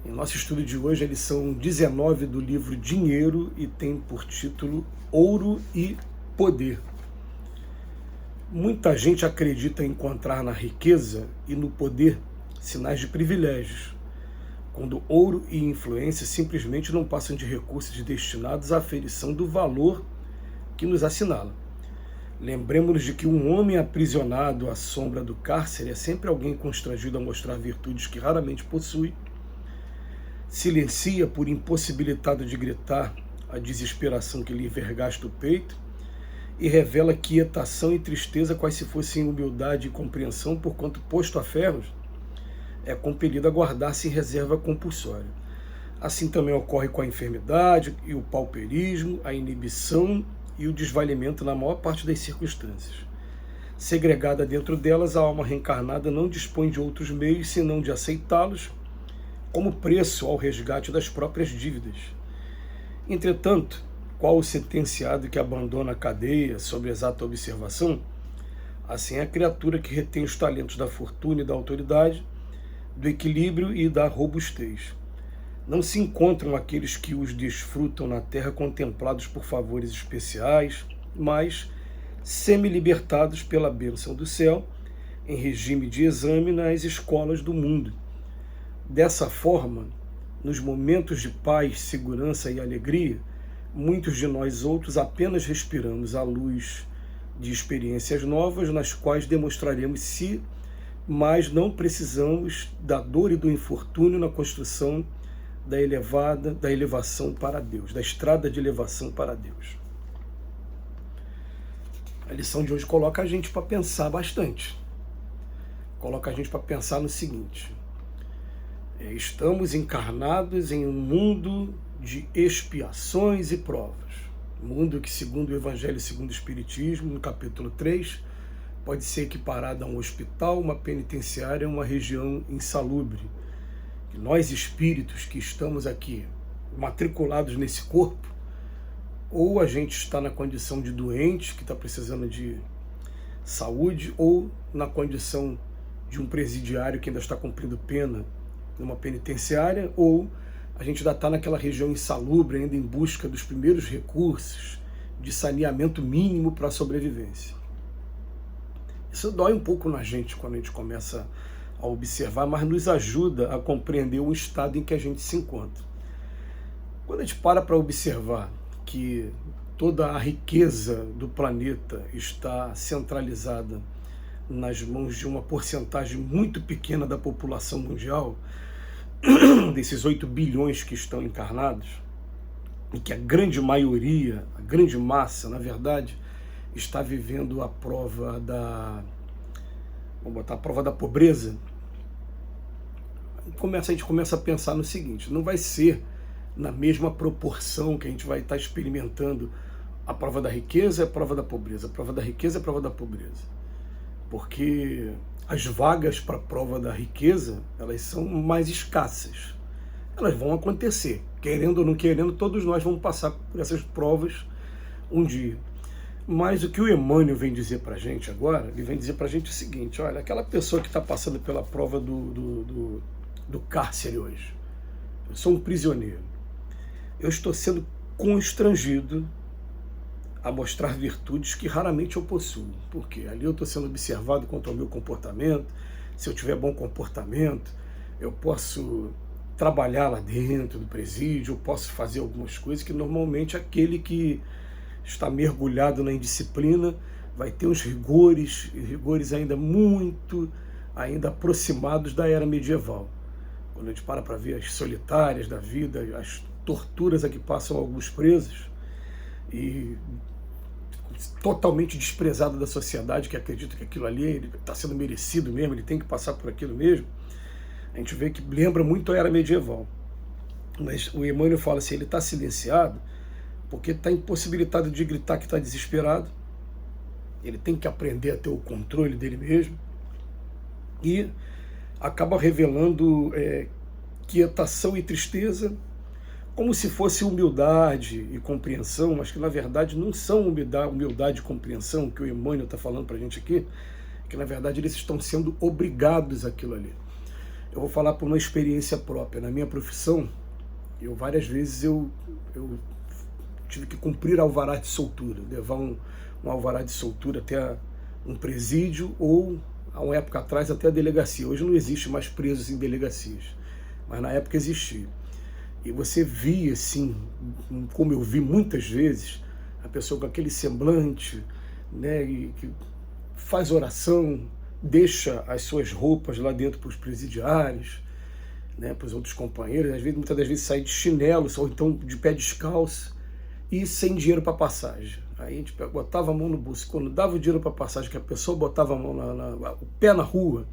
Em nosso estudo de hoje, a lição 19 do livro Dinheiro e tem por título Ouro e Poder. Muita gente acredita encontrar na riqueza e no poder sinais de privilégios, quando ouro e influência simplesmente não passam de recursos destinados à aferição do valor que nos assinala. Lembremos-nos de que um homem aprisionado à sombra do cárcere é sempre alguém constrangido a mostrar virtudes que raramente possui, silencia por impossibilitado de gritar a desesperação que lhe vergasta o peito e revela quietação e tristeza quais se fossem humildade e compreensão, porquanto posto a ferros, é compelido a guardar-se em reserva compulsória. Assim também ocorre com a enfermidade e o pauperismo, a inibição e o desvalimento na maior parte das circunstâncias. Segregada dentro delas, a alma reencarnada não dispõe de outros meios senão de aceitá-los como preço ao resgate das próprias dívidas. Entretanto, qual o sentenciado que abandona a cadeia sob exata observação? Assim é a criatura que retém os talentos da fortuna e da autoridade, do equilíbrio e da robustez. Não se encontram aqueles que os desfrutam na terra contemplados por favores especiais, mas semi-libertados pela bênção do céu, em regime de exame nas escolas do mundo. Dessa forma, nos momentos de paz, segurança e alegria, muitos de nós outros apenas respiramos à luz de experiências novas, nas quais demonstraremos se, mas não precisamos da dor e do infortúnio na construção da elevação para Deus, da estrada de elevação para Deus. A lição de hoje coloca a gente para pensar bastante. Coloca a gente para pensar no seguinte: estamos encarnados em um mundo de expiações e provas. Mundo que, segundo o Evangelho e segundo o Espiritismo, no capítulo 3, pode ser equiparado a um hospital, uma penitenciária, uma região insalubre. Que nós espíritos que estamos aqui, matriculados nesse corpo, ou a gente está na condição de doente, que está precisando de saúde, ou na condição de um presidiário que ainda está cumprindo pena numa penitenciária, ou a gente ainda está naquela região insalubre, ainda em busca dos primeiros recursos de saneamento mínimo para a sobrevivência. Isso dói um pouco na gente quando a gente começa a observar, mas nos ajuda a compreender o estado em que a gente se encontra. Quando a gente para observar que toda a riqueza do planeta está centralizada nas mãos de uma porcentagem muito pequena da população mundial, desses 8 bilhões que estão encarnados, e que a grande maioria, a grande massa, na verdade, está vivendo a prova da, vamos botar a prova da pobreza, a gente começa a pensar no seguinte: não vai ser na mesma proporção que a gente vai estar experimentando a prova da riqueza e a prova da pobreza, a prova da riqueza e a prova da pobreza. Porque as vagas para a prova da riqueza, elas são mais escassas. Elas vão acontecer, querendo ou não querendo, todos nós vamos passar por essas provas um dia. Mas o que o Emmanuel vem dizer para a gente agora, ele vem dizer para a gente o seguinte: olha, aquela pessoa que está passando pela prova do cárcere hoje, eu sou um prisioneiro, eu estou sendo constrangido a mostrar virtudes que raramente eu possuo. Por quê? Ali eu estou sendo observado quanto ao meu comportamento. Se eu tiver bom comportamento, eu posso trabalhar lá dentro do presídio, eu posso fazer algumas coisas que normalmente aquele que está mergulhado na indisciplina vai ter uns rigores ainda muito aproximados da era medieval. Quando a gente para ver as solitárias da vida, as torturas a que passam alguns presos, e totalmente desprezado da sociedade, que acredita que aquilo ali está sendo merecido mesmo, ele tem que passar por aquilo mesmo, a gente vê que lembra muito a era medieval. Mas o Emmanuel fala assim: ele está silenciado porque está impossibilitado de gritar que está desesperado, ele tem que aprender a ter o controle dele mesmo, e acaba revelando quietação e tristeza, como se fosse humildade e compreensão, mas que na verdade não são humildade e compreensão que o Emmanuel está falando para a gente aqui, que na verdade eles estão sendo obrigados àquilo ali. Eu vou falar por uma experiência própria. Na minha profissão, várias vezes eu tive que cumprir alvará de soltura, levar um alvará de soltura até um presídio ou, há uma época atrás, até a delegacia. Hoje não existe mais presos em delegacias, mas na época existia. E você via, assim, como eu vi muitas vezes, a pessoa com aquele semblante, né, e que faz oração, deixa as suas roupas lá dentro para os presidiários, né, para os outros companheiros, muitas das vezes sai de chinelo, ou então de pé descalço, e sem dinheiro para passagem. Aí a gente botava a mão no bolso. Quando dava o dinheiro para passagem, que a pessoa botava a mão o pé na rua,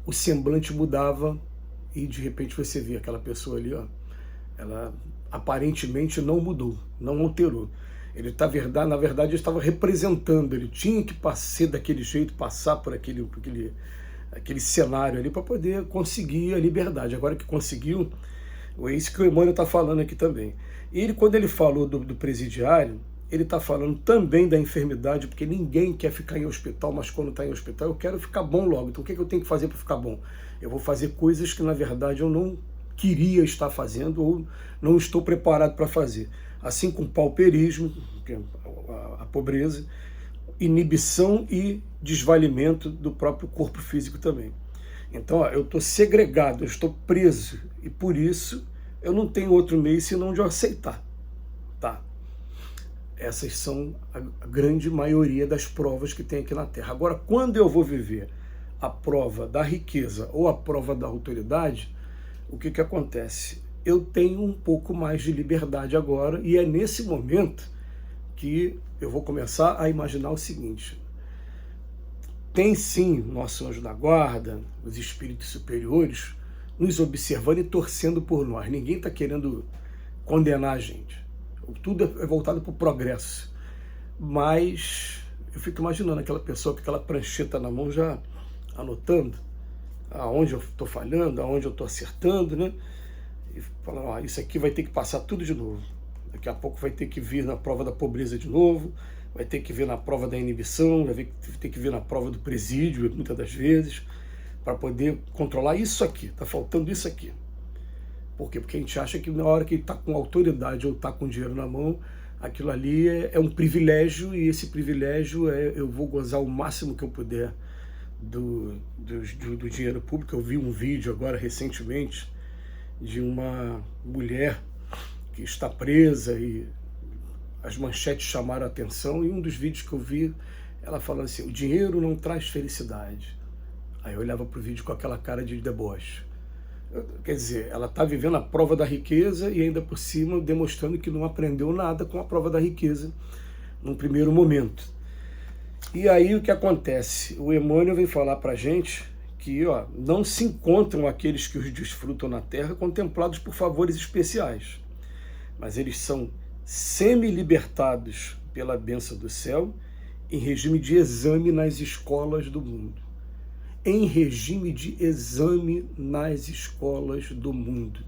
o semblante mudava e de repente você via aquela pessoa ali, ó, ela aparentemente não mudou, não alterou. Ele na verdade estava representando, ele tinha que ser daquele jeito, passar por aquele cenário ali para poder conseguir a liberdade. Agora que conseguiu, é isso que o Emmanuel está falando aqui também. E quando ele falou do presidiário, ele está falando também da enfermidade, porque ninguém quer ficar em hospital, mas quando está em hospital eu quero ficar bom logo. Então o que eu tenho que fazer para ficar bom? Eu vou fazer coisas que na verdade eu não queria estar fazendo ou não estou preparado para fazer. Assim como o pauperismo, que é a pobreza, inibição e desvalimento do próprio corpo físico também. Então, ó, eu estou segregado, eu estou preso, e por isso eu não tenho outro meio senão de eu aceitar. Tá? Essas são a grande maioria das provas que tem aqui na Terra. Agora, quando eu vou viver a prova da riqueza ou a prova da autoridade, o que acontece? Eu tenho um pouco mais de liberdade agora, e é nesse momento que eu vou começar a imaginar o seguinte: tem sim nosso anjo da guarda, os espíritos superiores, nos observando e torcendo por nós. Ninguém está querendo condenar a gente. Tudo é voltado para o progresso. Mas eu fico imaginando aquela pessoa com aquela prancheta na mão, já anotando aonde eu estou falhando, aonde eu estou acertando, né? E falando, ó, isso aqui vai ter que passar tudo de novo. Daqui a pouco vai ter que vir na prova da pobreza de novo, vai ter que vir na prova da inibição, vai ter que vir na prova do presídio, muitas das vezes, para poder controlar isso aqui. Está faltando isso aqui. Por quê? Porque a gente acha que na hora que ele está com autoridade ou está com dinheiro na mão, aquilo ali é um privilégio, e esse privilégio eu vou gozar o máximo que eu puder do dinheiro público. Eu vi um vídeo agora recentemente de uma mulher que está presa e as manchetes chamaram a atenção, e um dos vídeos que eu vi, ela falando assim: o dinheiro não traz felicidade. Aí eu olhava para o vídeo com aquela cara de deboche. Quer dizer, ela está vivendo a prova da riqueza e ainda por cima demonstrando que não aprendeu nada com a prova da riqueza num primeiro momento. E aí o que acontece? O Emmanuel vem falar para a gente que, ó, não se encontram aqueles que os desfrutam na terra contemplados por favores especiais, mas eles são semi-libertados pela bênção do céu em regime de exame nas escolas do mundo. Em regime de exame nas escolas do mundo.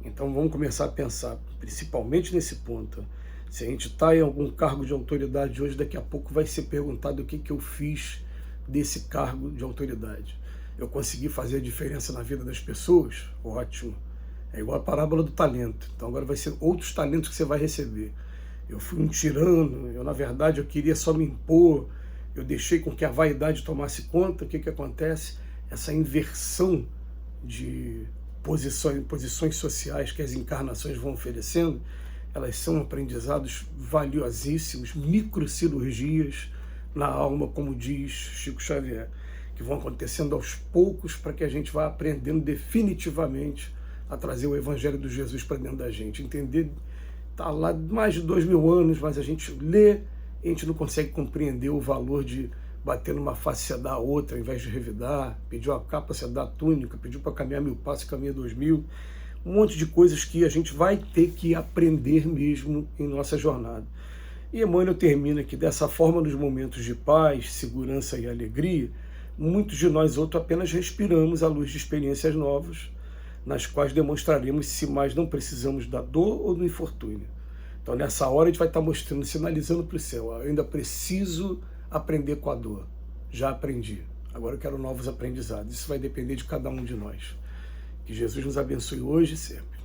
Então vamos começar a pensar, principalmente nesse ponto. Se a gente está em algum cargo de autoridade hoje, daqui a pouco vai ser perguntado o que eu fiz desse cargo de autoridade. Eu consegui fazer a diferença na vida das pessoas? Ótimo. É igual a parábola do talento. Então agora vai ser outros talentos que você vai receber. Eu fui um tirano, na verdade eu queria só me impor, eu deixei com que a vaidade tomasse conta. O que acontece? Essa inversão de posições sociais que as encarnações vão oferecendo, elas são aprendizados valiosíssimos, microcirurgias na alma, como diz Chico Xavier, que vão acontecendo aos poucos para que a gente vá aprendendo definitivamente a trazer o Evangelho de Jesus para dentro da gente. Entender, está lá mais de 2000 anos, mas a gente lê e a gente não consegue compreender o valor de bater numa face você dá a outra, ao invés de revidar. Pediu a capa, você dá a túnica. Pediu para caminhar 1000 passos, caminha 2000. Um monte de coisas que a gente vai ter que aprender mesmo em nossa jornada. E Emmanuel termina que dessa forma, nos momentos de paz, segurança e alegria, muitos de nós outros apenas respiramos à luz de experiências novas, nas quais demonstraremos se mais não precisamos da dor ou do infortúnio. Então nessa hora a gente vai estar mostrando, sinalizando para o céu: eu ainda preciso aprender com a dor. Já aprendi. Agora eu quero novos aprendizados. Isso vai depender de cada um de nós. Que Jesus nos abençoe hoje e sempre.